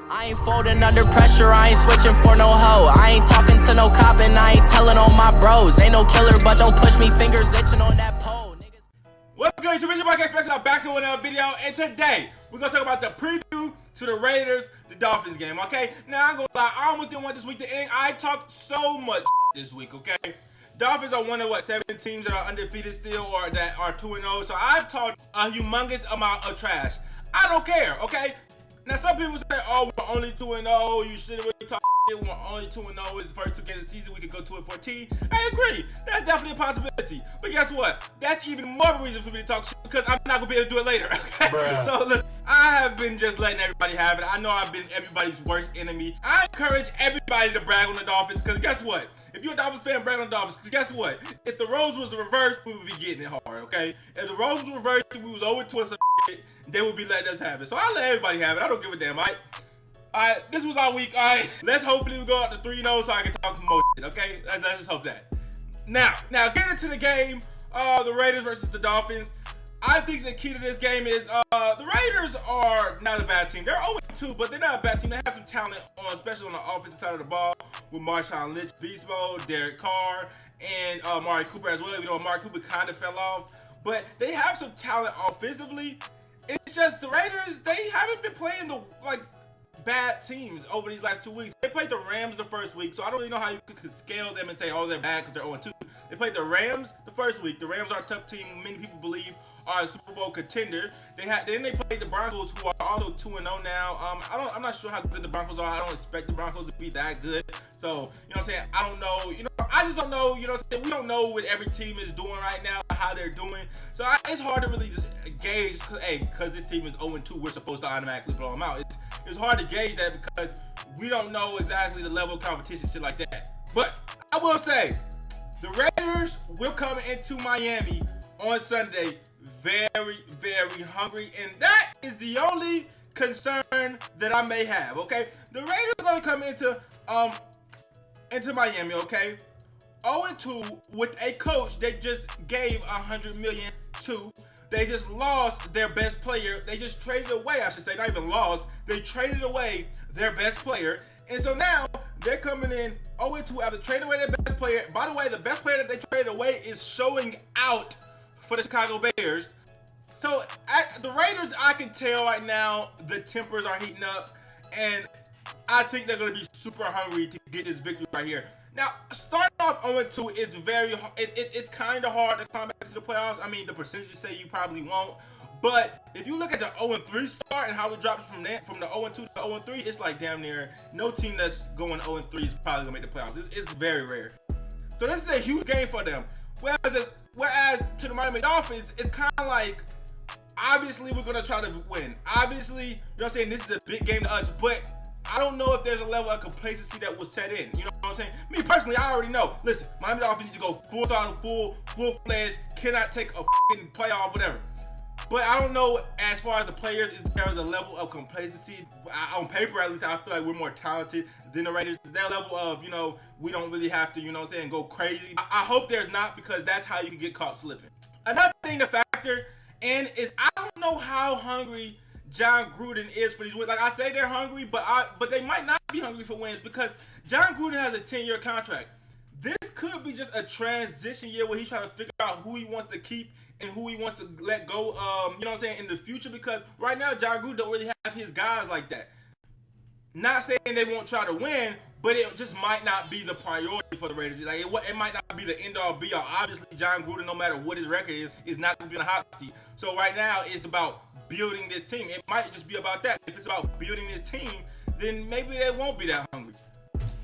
I ain't folding under pressure, I ain't switching for no hoe. I ain't talking to no cop and I ain't telling on my bros. Ain't no killer, but don't push me, fingers itching on that pole. What's good, YouTube? It's your boy K-Flex, and I'm back with another video. And today, we're gonna talk about the preview to the Raiders, the Dolphins game, okay? Now, I'm gonna lie, I almost didn't want this week to end. I've talked so much this week, okay? Dolphins are one of, 7 teams that are undefeated still, or that are 2-0. So I've talked a humongous amount of trash. I don't care, okay? Now, some people say, oh, we're only 2-0. You shouldn't really talk shit. We're only 2-0. It's the first 2 games of the season. We could go 2-14. I agree. That's definitely a possibility. But guess what? That's even more reason for me to talk shit because I'm not going to be able to do it later. Okay? Bruh. So, listen, I have been just letting everybody have it. I know I've been everybody's worst enemy. I encourage everybody to brag on the Dolphins because guess what? If you're a Dolphins fan, brag on the Dolphins because guess what? If the roles was reversed, we would be getting it hard, okay? If the roles was reversed, we was 0-2 or some shit, they would be letting us have it. So I let everybody have it. I don't give a damn, all right? Alright, this was our week, alright? Let's hopefully we go out to 3-0 so I can talk some more shit, okay? Let's just hope that. Now getting into the game, the Raiders versus the Dolphins. I think the key to this game is the Raiders are not a bad team. They're 0-2, but they're not a bad team. They have some talent, especially on the offensive side of the ball, with Marshawn Lynch, Beast Mode, Derek Carr, and Amari Cooper as well. You know, Amari Cooper kind of fell off, but they have some talent offensively. It's just the Raiders, they haven't been playing the bad teams over these last 2 weeks. They played the Rams the first week, so I don't really know how you could scale them and say, oh, they're bad because they're 0-2. They played the Rams the first week. The Rams are a tough team. Many people believe are a Super Bowl contender. Then they played the Broncos, who are also 2-0 now. I'm not sure how good the Broncos are. I don't expect the Broncos to be that good. So, you know what I'm saying? I don't know. You know, I just don't know. You know what I'm saying? We don't know what every team is doing right now, how they're doing. So it's hard to really gauge. Because this team is 0-2, we're supposed to automatically blow them out. It's hard to gauge that because we don't know exactly the level of competition, shit like that. But I will say, the Raiders will come into Miami on Sunday very, very hungry, and that is the only concern that I may have, okay? The Raiders are going to come into Miami, okay? 0-2 with a coach they just gave $100 million to. They just lost their best player. They just traded away, I should say, not even lost. They traded away their best player. And so now they're coming in 0-2 after trading away their best player. By the way, the best player that they traded away is showing out for the Chicago Bears. So the Raiders, I can tell right now the tempers are heating up, and I think they're going to be super hungry to get this victory right here. Now, starting off 0-2 is it's kind of hard to come back to the playoffs. I mean, the percentages say you probably won't. But if you look at the 0-3 start and how it drops from the 0-2 to 0-3, it's like damn near no team that's going 0-3 is probably going to make the playoffs. It's very rare. So this is a huge game for them. Whereas to the Miami Dolphins, it's kind of like, obviously we're going to try to win. Obviously, you know what I'm saying, this is a big game to us, but I don't know if there's a level of complacency that was set in. You know what I'm saying? Me personally, I already know. Listen, Miami Dolphins need to go full throttle, full-fledged, cannot take a fucking playoff, whatever. But I don't know, as far as the players, if there's a level of complacency. On paper, at least, I feel like we're more talented than the Raiders. Is there a level of, you know, we don't really have to, you know what I'm saying, go crazy? I hope there's not, because that's how you can get caught slipping. Another thing to factor in is I don't know how hungry John Gruden is for these wins. Like I say, they're hungry, but they might not be hungry for wins because John Gruden has a 10-year contract. This could be just a transition year where he's trying to figure out who he wants to keep and who he wants to let go, you know what I'm saying, in the future, because right now John Gruden don't really have his guys like that. Not saying they won't try to win, but it just might not be the priority for the Raiders. Like it might not be the end-all be-all. Obviously, John Gruden, no matter what his record is not going to be in the hot seat. So right now, it's about building this team. It might just be about that. If it's about building this team, then maybe they won't be that hungry.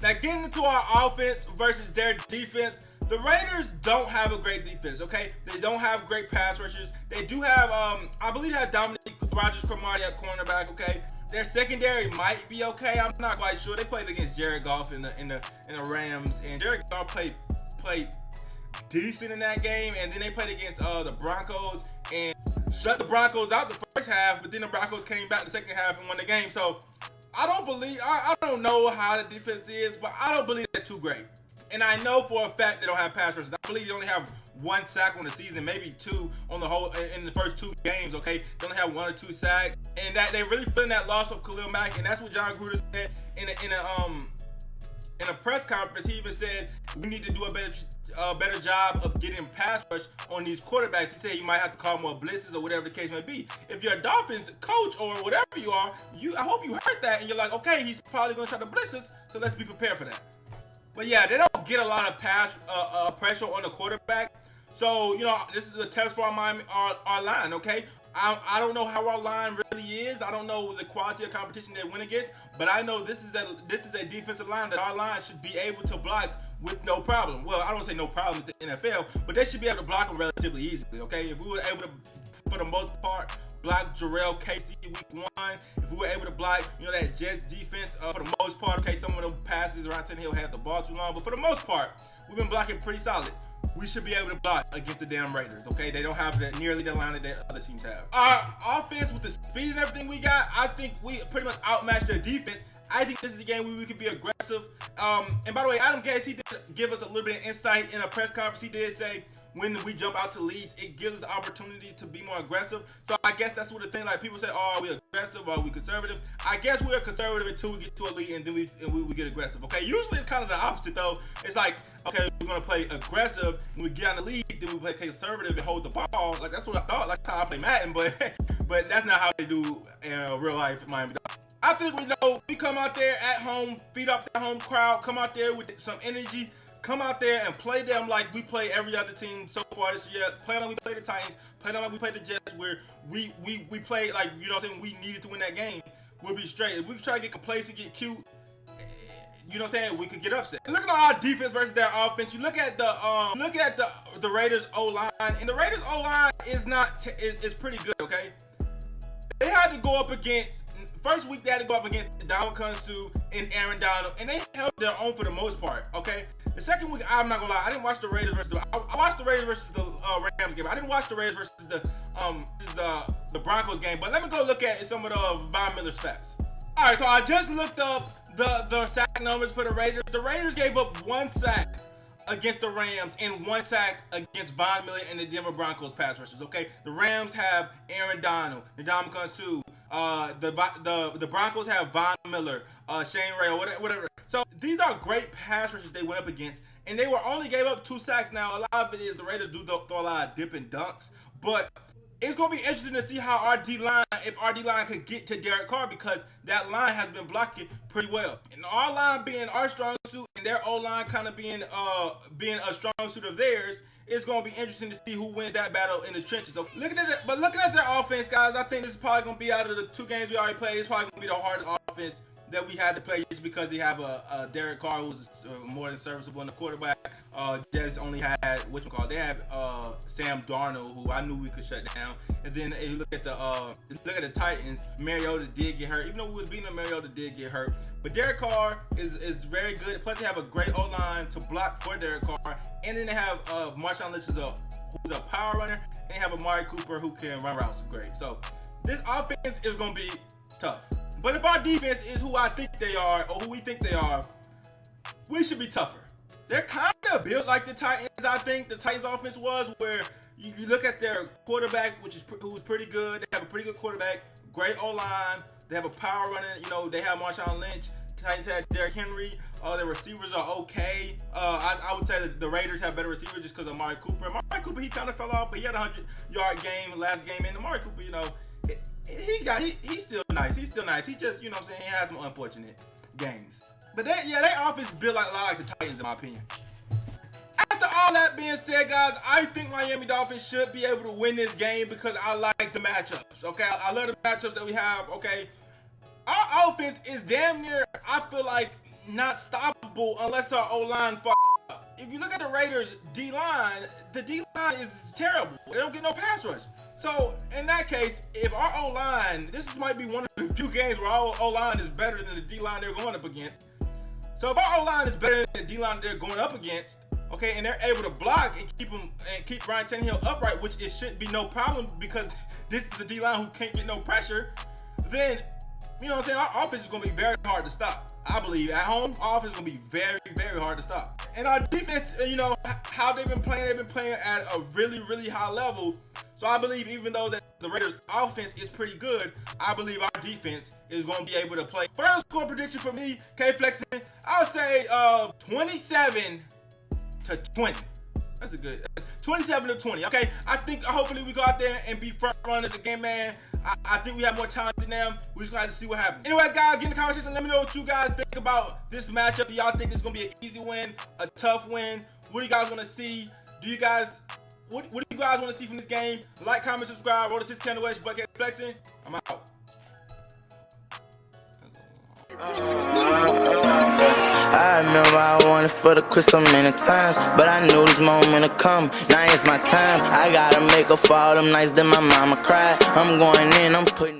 Now, getting into our offense versus their defense, the Raiders don't have a great defense, okay? They don't have great pass rushers. They do have, I believe they have Dominic Rodgers-Cromartie at cornerback, okay? Their secondary might be okay. I'm not quite sure. They played against Jared Goff in the Rams, and Jared Goff played decent in that game, and then they played against the Broncos and shut the Broncos out the first half, but then the Broncos came back the second half and won the game. So I don't know how the defense is, but I don't believe they're too great. And I know for a fact they don't have pass rushers. I believe they only have 1 sack on the season, maybe 2 on the whole in the first 2 games. Okay, they only have 1 or 2 sacks, and that they really feeling that loss of Khalil Mack, and that's what John Gruden said in a press conference. He even said we need to do a better job of getting pass rush on these quarterbacks. He said you might have to call more blitzes or whatever the case may be. If you're a Dolphins coach or whatever you are, I hope you heard that and you're like, okay, he's probably going to try to blitz us, so let's be prepared for that. But yeah, they don't get a lot of pass pressure on the quarterback. So, you know, this is a test for our line, okay? I don't know how our line really is. I don't know the quality of competition they win against, but I know this is a defensive line that our line should be able to block with no problem. Well, I don't say no problem, it's the NFL, but they should be able to block them relatively easily, okay? If we were able to, for the most part, block Jarrell Casey week 1, if we were able to block, you know, that Jets defense for the most part, okay, some of them passes around tannehill had the ball too long, but for the most part, we've been blocking pretty solid. We should be able to block against the damn Raiders, okay? They don't have nearly the line that the other teams have. Our offense with the speed and everything we got, I think we pretty much outmatched their defense. I think this is a game where we could be aggressive. And by the way, Adam Gase, he did give us a little bit of insight in a press conference. He did say when we jump out to leads, it gives us opportunities to be more aggressive. So I guess that's what the thing, like people say, oh, are we aggressive or are we conservative? I guess we're conservative until we get to a lead and then we get aggressive, okay? Usually it's kind of the opposite though. It's like, okay, we're gonna play aggressive, when we get on the lead, then we play conservative and hold the ball. Like that's what I thought, like how I play Madden, but that's not how they do in real life in Miami. I think we come out there at home, feed off the home crowd, come out there with some energy, come out there and play them like we play every other team so far this year. Play them like we play the Titans, play them like we play the Jets, where we play like, you know what I'm saying, we needed to win that game. We'll be straight. If we try to get complacent, get cute, you know what I'm saying, we could get upset. Look at our defense versus their offense. You look at the Raiders O-line, and the Raiders O-line is pretty good, okay? They had to go up against, first week they had to go up against Devante and Aaron Donald, and they held their own for the most part, okay? The second week, I'm not gonna lie, I didn't watch the Raiders versus I watched the Raiders versus the Rams game. I didn't watch the Raiders versus the Broncos game, but let me go look at some of the Von Miller stats. All right, so I just looked up the sack numbers for the Raiders. The Raiders gave up 1 sack against the Rams and 1 sack against Von Miller and the Denver Broncos pass rushers, okay? The Rams have Aaron Donald, Ndamukong Suh. The Broncos have Von Miller, Shane Ray, whatever. So these are great pass rushers they went up against, and they only gave up 2 sacks. Now a lot of it is the Raiders do throw a lot of dip and dunks, but it's gonna be interesting to see how our D-line, if our D-line could get to Derek Carr, because that line has been blocking pretty well. And our line being our strong suit and their O-line kind of being a strong suit of theirs, it's gonna be interesting to see who wins that battle in the trenches. So looking at their offense, guys, I think this is probably gonna be, out of the 2 games we already played, it's probably gonna be the hardest offense that we had to play, just because they have a Derek Carr who's more than serviceable in the quarterback. Jets only had they have Sam Darnold, who I knew we could shut down. And then you look at the Titans. Mariota did get hurt, even though we was beating them. Mariota did get hurt, but Derek Carr is very good. Plus they have a great O-line to block for Derek Carr, and then they have Marshawn Lynch who's a power runner, and they have Amari Cooper who can run routes great. So this offense is gonna be tough. But if our defense is who I think they are, or who we think they are, we should be tougher. They're kind of built like the Titans. I think the Titans offense was, where you look at their quarterback, who's pretty good. They have a pretty good quarterback, great O-line. They have a power runner. You know, they have Marshawn Lynch. The Titans had Derrick Henry. Their receivers are okay. I would say that the Raiders have better receivers just because of Amari Cooper. Amari Cooper, he kind of fell off, but he had a 100-yard game last game. And Amari Cooper, you know, he's still nice. He's still nice. He just, you know what I'm saying, he has some unfortunate games. But their offense is built a lot like the Titans, in my opinion. After all that being said, guys, I think Miami Dolphins should be able to win this game because I like the matchups, okay? I love the matchups that we have, okay? Our offense is damn near, I feel like, not stoppable unless our O-line up. If you look at the Raiders D-line, the D-line is terrible. They don't get no pass rush. So, in that case, if our O-line, this might be one of the few games where our O-line is better than the D-line they're going up against. So if our O-line is better than the D-line they're going up against, okay, and they're able to block and keep Ryan Tannehill upright, which it should be no problem because this is a D-line who can't get no pressure, then you know what I'm saying, our offense is going to be very hard to stop. I believe at home, our offense is going to be very, very hard to stop. And our defense, you know, how they've been playing at a really, really high level. So I believe even though that the Raiders offense is pretty good, I believe our defense is going to be able to play. Final score prediction for me, K-Flexing, I'll say 27-20. That's a good 27-20. Okay, I think hopefully we go out there and be front runners again, man. I think we have more talent than them. We just got to see what happens. Anyways, guys, get in the comment section. Let me know what you guys think about this matchup. Do y'all think this is gonna be an easy win, a tough win? What do you guys want to see? Do you guys what do you guys want to see from this game? Like, comment, subscribe. Roll to 6 candle wedge, bucket flexing. I'm out. I remember I wanted for the quit so many times, but I knew this moment would come. Now it's my time. I gotta make up for all them nights that my mama cried. I'm going in, I'm putting